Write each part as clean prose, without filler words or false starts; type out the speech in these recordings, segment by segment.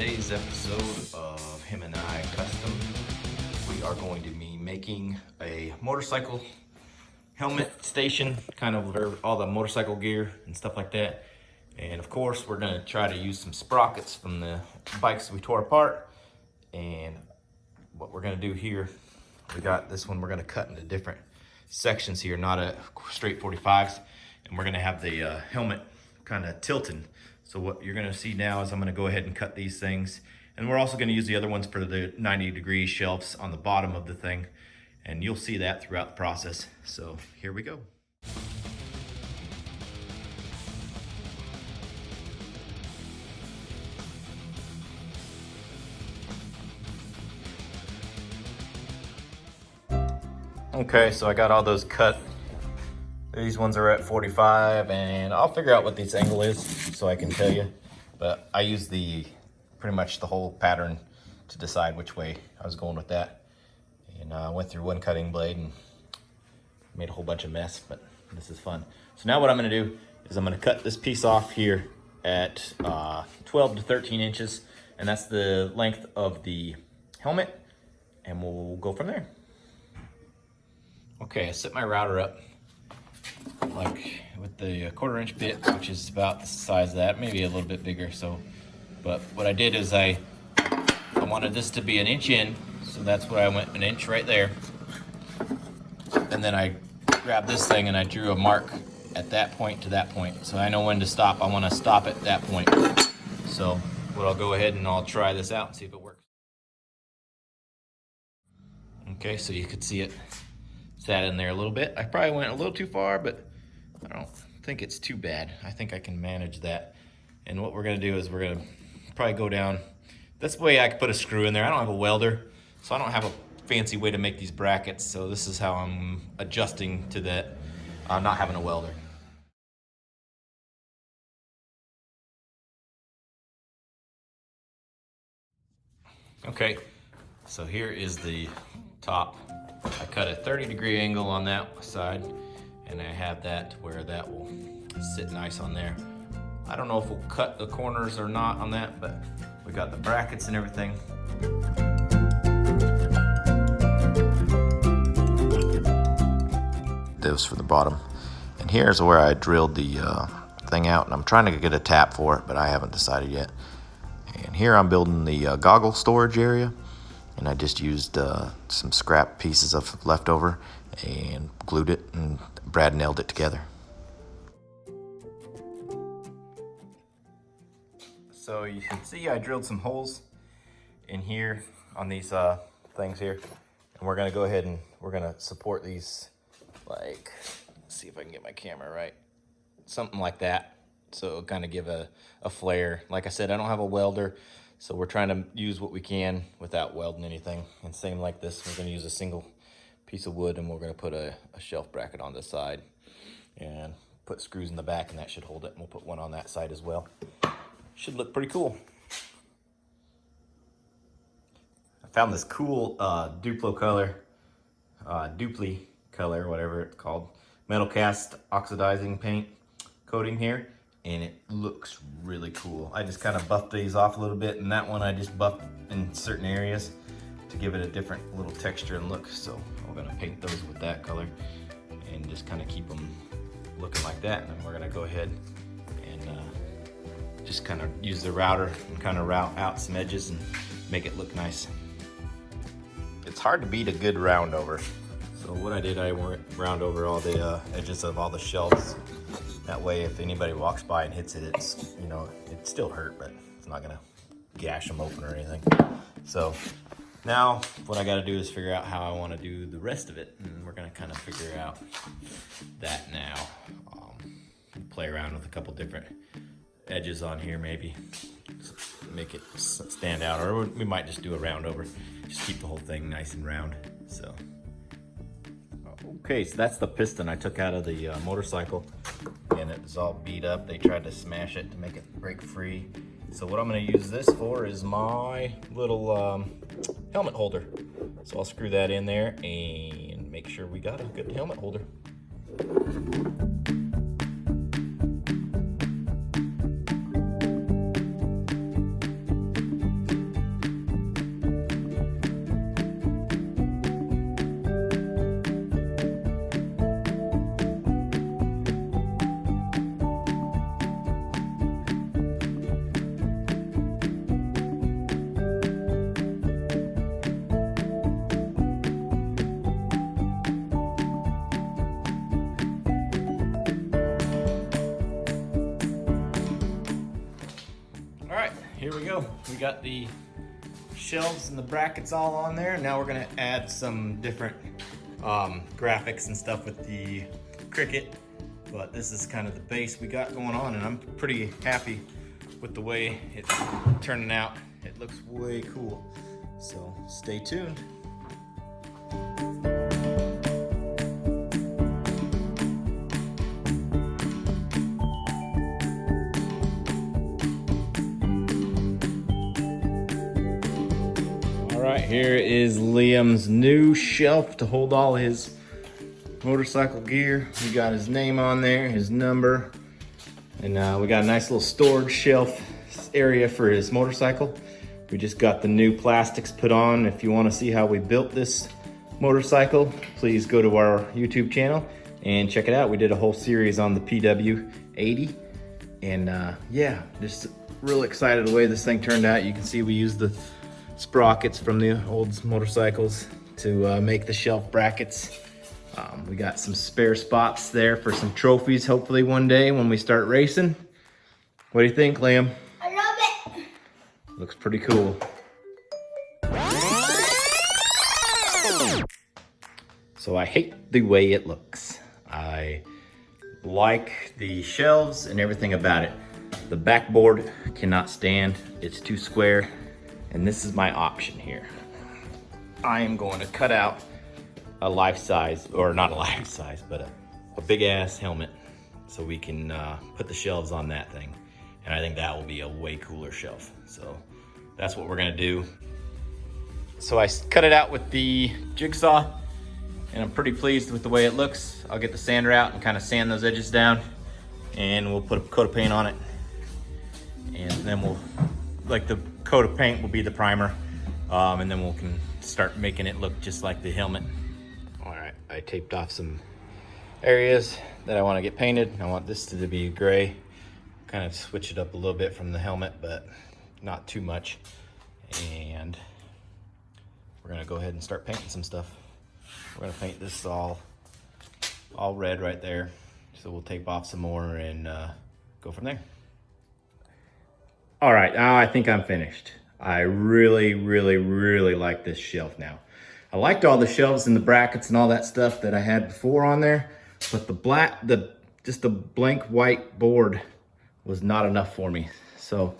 today's episode of Him and I Custom, we are going to be making a motorcycle helmet station, kind of where all the motorcycle gear and stuff like that. And of course, we're going to try to use some sprockets from the bikes we tore apart. And what we're going to do here, we got this one, we're going to cut into different sections here, not a straight 45s. And we're going to have the helmet kind of tilting. So what you're going to see now is I'm going to go ahead and cut these things. And we're also going to use the other ones for the 90-degree shelves on the bottom of the thing. And you'll see that throughout the process. So here we go. Okay, so I got all those cut. These ones are at 45, and I'll figure out what this angle is so I can tell you. But I used pretty much the whole pattern to decide which way I was going with that. And I went through one cutting blade and made a whole bunch of mess, but this is fun. So now what I'm gonna do is I'm gonna cut this piece off here at 12 to 13 inches, and that's the length of the helmet, and we'll go from there. Okay, I set my router up like with the 1/4 inch bit, which is about the size of that, maybe a little bit bigger. So, but what I did is I wanted this to be 1 inch in, so that's why I went 1 inch right there. And then I grabbed this thing and I drew a mark at that point to that point, so I know when to stop. I want to stop at that point. So, what I'll go ahead and I'll try this out and see if it works. Okay, so you could see it sat in there a little bit. I probably went a little too far, but I don't think it's too bad. I think I can manage that. And what we're gonna do is we're gonna probably go down. That's the way I could put a screw in there. I don't have a welder, so I don't have a fancy way to make these brackets. So this is how I'm adjusting to that, not having a welder. Okay, so here is the top. I cut a 30-degree angle on that side, and I have that to where that will sit nice on there. I don't know if we'll cut the corners or not on that, but we got the brackets and everything. This for the bottom. And here's where I drilled the thing out, and I'm trying to get a tap for it, but I haven't decided yet. And here I'm building the goggle storage area. And I just used some scrap pieces of leftover and glued it, and Brad nailed it together. So you can see I drilled some holes in here on these things here. And we're gonna go ahead and we're gonna support these, like, let's see if I can get my camera right. Something like that. So it'll kind of give a flare. Like I said, I don't have a welder. So we're trying to use what we can without welding anything. And same like this, we're gonna use a single piece of wood, and we're gonna put a shelf bracket on this side and put screws in the back, and that should hold it. And we'll put one on that side as well. Should look pretty cool. I found this cool Duplo color, Dupli color, whatever it's called, metal cast oxidizing paint coating here. And it looks really cool. I just kind of buffed these off a little bit, and that one I just buffed in certain areas to give it a different little texture and look. So we're gonna paint those with that color and just kind of keep them looking like that. And then we're gonna go ahead and just kind of use the router and kind of route out some edges and make it look nice. It's hard to beat a good round over. So what I did, I round over all the edges of all the shelves. That way, if anybody walks by and hits it, it's, you know, it still hurt, but it's not gonna gash them open or anything. So now what I gotta do is figure out how I wanna do the rest of it. And we're gonna kind of figure out that now. Play around with a couple different edges on here, maybe make it stand out, or we might just do a round over. Just keep the whole thing nice and round, so. Okay, so that's the piston I took out of the motorcycle, and it was all beat up. They tried to smash it to make it break free. So what I'm gonna use this for is my little helmet holder. So I'll screw that in there and make sure we got a good helmet holder. here we go. We got the shelves and the brackets all on there. Now we're gonna add some different graphics and stuff with the Cricut. But this is kind of the base we got going on, and I'm pretty happy with the way it's turning out. It looks way cool. So stay tuned. All right, here is Liam's new shelf to hold all his motorcycle gear. We got his name on there, his number, and we got a nice little storage shelf area for his motorcycle. We just got the new plastics put on. If you want to see how we built this motorcycle, please go to our YouTube channel and check it out. We did a whole series on the PW80, and yeah, just real excited the way this thing turned out. You can see we used the sprockets from the old motorcycles to make the shelf brackets. We got some spare spots there for some trophies, hopefully one day when we start racing. What do you think, Liam? I love it. Looks pretty cool. So I hate the way it looks. I like the shelves and everything about it. The backboard cannot stand. It's too square. And this is my option here. I am going to cut out a life size, or not a life size, but a big ass helmet so we can put the shelves on that thing. And I think that will be a way cooler shelf. So that's what we're gonna do. So I cut it out with the jigsaw, and I'm pretty pleased with the way it looks. I'll get the sander out and kind of sand those edges down, and we'll put a coat of paint on it. And then the coat of paint will be the primer, and then we can start making it look just like the helmet. All right, I taped off some areas that I want to get painted. I want this to be gray, kind of switch it up a little bit from the helmet, but not too much. And we're gonna go ahead and start painting some stuff. We're gonna paint this all red right there. So we'll tape off some more and go from there. All right, now I think I'm finished. I really, really, really like this shelf now. I liked all the shelves and the brackets and all that stuff that I had before on there, but just the blank white board was not enough for me. So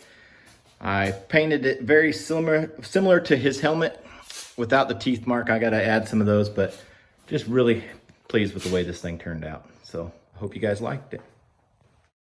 I painted it very similar to his helmet without the teeth mark. I gotta add some of those, but just really pleased with the way this thing turned out. So I hope you guys liked it.